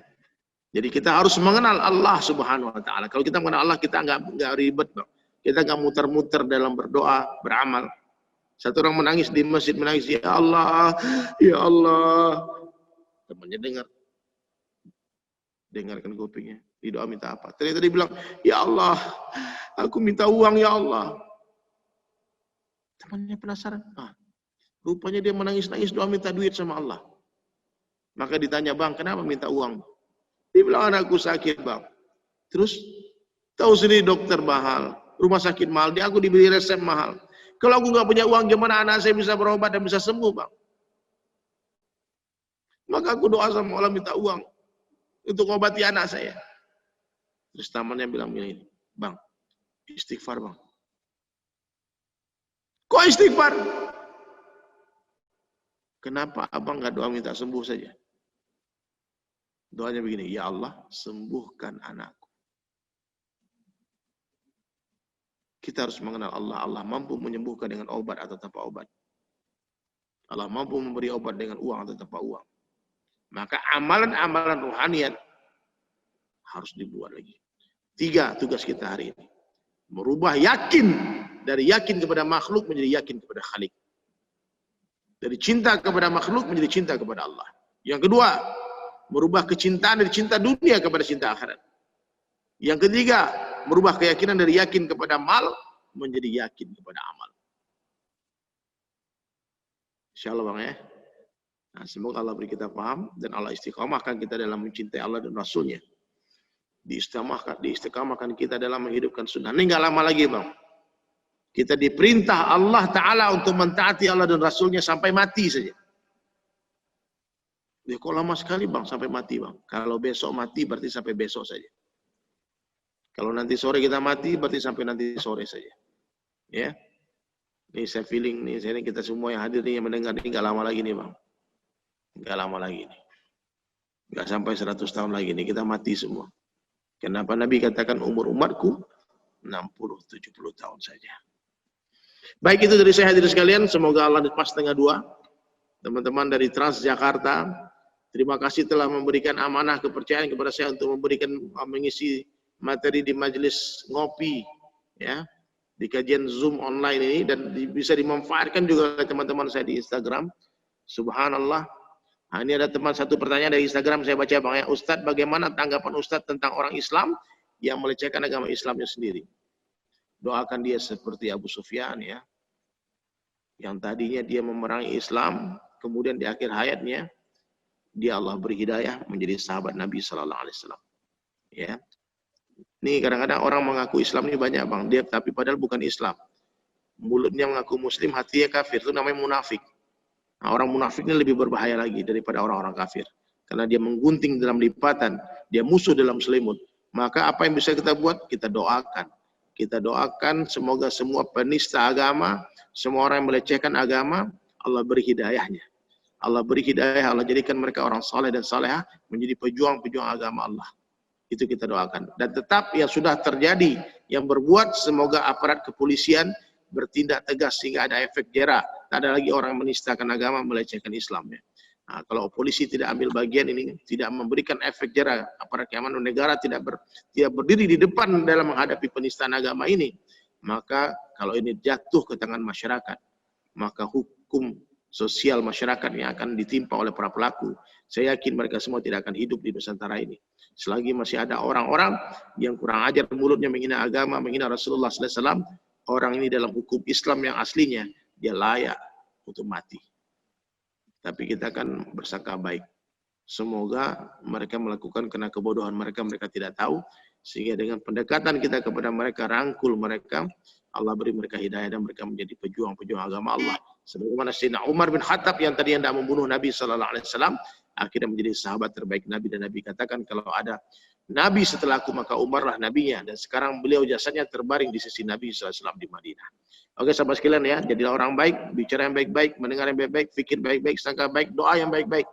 A: Jadi kita harus mengenal Allah Subhanahu wa taala. Kalau kita mengenal Allah, kita enggak ribet, Bang. Kita enggak muter-muter dalam berdoa, beramal. Satu orang menangis di masjid, menangis, ya Allah, ya Allah. Temannya dengarkan kupingnya. Di doa minta apa? Ternyata dia bilang, ya Allah, aku minta uang, ya Allah. Temannya penasaran. Rupanya dia menangis-nangis doa minta duit sama Allah. Maka ditanya, Bang, kenapa minta uang? Dia bilang, anakku sakit, Bang. Terus, tahu sendiri dokter mahal, rumah sakit mahal, aku diberi resep mahal. Kalau aku nggak punya uang, gimana anak saya bisa berobat dan bisa sembuh, Bang? Maka aku doa sama Allah minta uang untuk obati anak saya. Terus temannya bilang gini, Bang, istighfar, Bang. Kok istighfar? Kenapa abang nggak doa minta sembuh saja? Doanya begini, ya Allah, sembuhkan anakku. Kita harus mengenal Allah. Allah mampu menyembuhkan dengan obat atau tanpa obat. Allah mampu memberi obat dengan uang atau tanpa uang. Maka amalan-amalan rohaniat harus dibuat lagi. 3 tugas kita hari ini. Merubah yakin, dari yakin kepada makhluk menjadi yakin kepada Khalik. Dari cinta kepada makhluk menjadi cinta kepada Allah. Yang kedua, merubah kecintaan dari cinta dunia kepada cinta akhirat. Yang ketiga, merubah keyakinan dari yakin kepada mal menjadi yakin kepada amal. Insyaallah, Bang, ya. Nah, semoga Allah beri kita paham dan Allah istiqamahkan kita dalam mencintai Allah dan Rasulnya. Diistiqamahkan kita dalam menghidupkan sunnah. Ini nggak lama lagi, Bang. Kita diperintah Allah Ta'ala untuk mentaati Allah dan Rasulnya sampai mati saja. Ya, kok lama sekali, Bang, sampai mati, Bang. Kalau besok mati berarti sampai besok saja. Kalau nanti sore kita mati berarti sampai nanti sore saja. Ya. Ini saya feeling nih, kita semua yang hadir nih, yang mendengar ini nggak lama lagi nih, Bang. Nggak lama lagi nih. Nggak sampai 100 tahun lagi nih kita mati semua. Kenapa Nabi katakan umur umatku 60-70 tahun saja. Baik, itu dari saya hadirin sekalian. Semoga Allah pas setengah 2. Teman-teman dari Transjakarta, terima kasih telah memberikan amanah kepercayaan kepada saya untuk mengisi materi di majelis ngopi, ya, di kajian Zoom online ini, dan bisa dimanfaatkan juga oleh teman-teman saya di Instagram. Subhanallah. Nah, ini ada satu pertanyaan dari Instagram, saya baca, Bang, ya. Ustadz, bagaimana tanggapan Ustadz tentang orang Islam yang melecehkan agama Islamnya sendiri? Doakan dia seperti Abu Sufyan, ya, yang tadinya dia memerangi Islam, kemudian di akhir hayatnya dia Allah beri hidayah menjadi sahabat Nabi Sallallahu Alaihi Wasallam. Ya, nih kadang-kadang orang mengaku Islam ini banyak, Bang, dia tapi padahal bukan Islam. Mulutnya mengaku Muslim, hatinya kafir, itu namanya munafik. Nah, orang munafik ini lebih berbahaya lagi daripada orang-orang kafir, karena dia menggunting dalam lipatan, dia musuh dalam selimut. Maka apa yang bisa kita buat? Kita doakan. Kita doakan semoga semua penista agama, semua orang yang melecehkan agama, Allah beri hidayahnya. Allah beri hidayah, Allah jadikan mereka orang saleh dan salehah, menjadi pejuang-pejuang agama Allah. Itu kita doakan. Dan tetap yang sudah terjadi, yang berbuat, semoga aparat kepolisian bertindak tegas sehingga ada efek jera. Tak ada lagi orang menistakan agama, melecehkan Islam. Ya. Nah, kalau polisi tidak ambil bagian ini, tidak memberikan efek jera, aparat keamanan negara tidak berdiri di depan dalam menghadapi penistaan agama ini, maka kalau ini jatuh ke tangan masyarakat, maka hukum sosial masyarakat yang akan ditimpa oleh para pelaku. Saya yakin mereka semua tidak akan hidup di Nusantara ini. Selagi masih ada orang-orang yang kurang ajar mulutnya menghina agama, menghina Rasulullah SAW, orang ini dalam hukum Islam yang aslinya, dia layak untuk mati. Tapi kita akan bersangka baik. Semoga mereka melakukan karena kebodohan mereka tidak tahu, sehingga dengan pendekatan kita kepada mereka, rangkul mereka, Allah beri mereka hidayah dan mereka menjadi pejuang-pejuang agama Allah. Sebagaimana Sayyidina Umar bin Khattab yang tadi hendak membunuh Nabi Sallallahu Alaihi Wasallam, akhirnya menjadi sahabat terbaik Nabi, dan Nabi katakan, kalau ada Nabi setelah aku maka Umarlah nabinya, dan sekarang beliau jasadnya terbaring di sisi Nabi Sallallahu Alaihi Wasallam di Madinah. Oke sahabat sekalian ya, jadilah orang baik, bicara yang baik-baik, mendengar yang baik-baik, fikir baik-baik, sangka baik, doa yang baik-baik.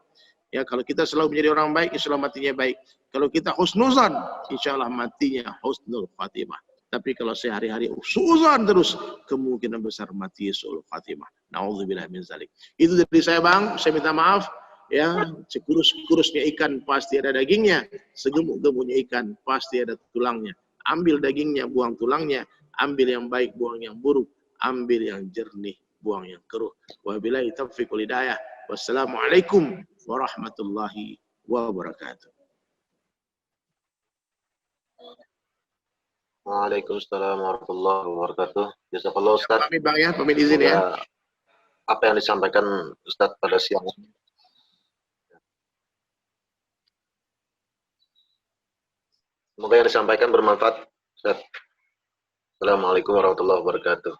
A: Ya, kalau kita selalu menjadi orang baik, insya Allah matinya baik. Kalau kita husnuzan, insya Allah matinya husnul khatimah. Tapi kalau sehari-hari suuzan terus, kemungkinan besar mati suul khatimah. Nauzubillah min zalik. Itu dari saya Bang, saya minta maaf. Ya, sekurus-kurusnya ikan pasti ada dagingnya, segemuk-gemuknya ikan pasti ada tulangnya. Ambil dagingnya, buang tulangnya. Ambil yang baik, buang yang buruk. Ambil yang jernih, buang yang keruh. Wabillahi taufiq wal hidayah. Wassalamualaikum warahmatullahi wabarakatuh.
B: Waalaikumsalam warahmatullahi wabarakatuh. Jazakallah Ustaz.
A: Pamit Bang ya, pamit izin ya.
B: Apa yang disampaikan Ustaz pada siang ini, semoga yang disampaikan bermanfaat. Ustaz. Assalamualaikum warahmatullahi wabarakatuh.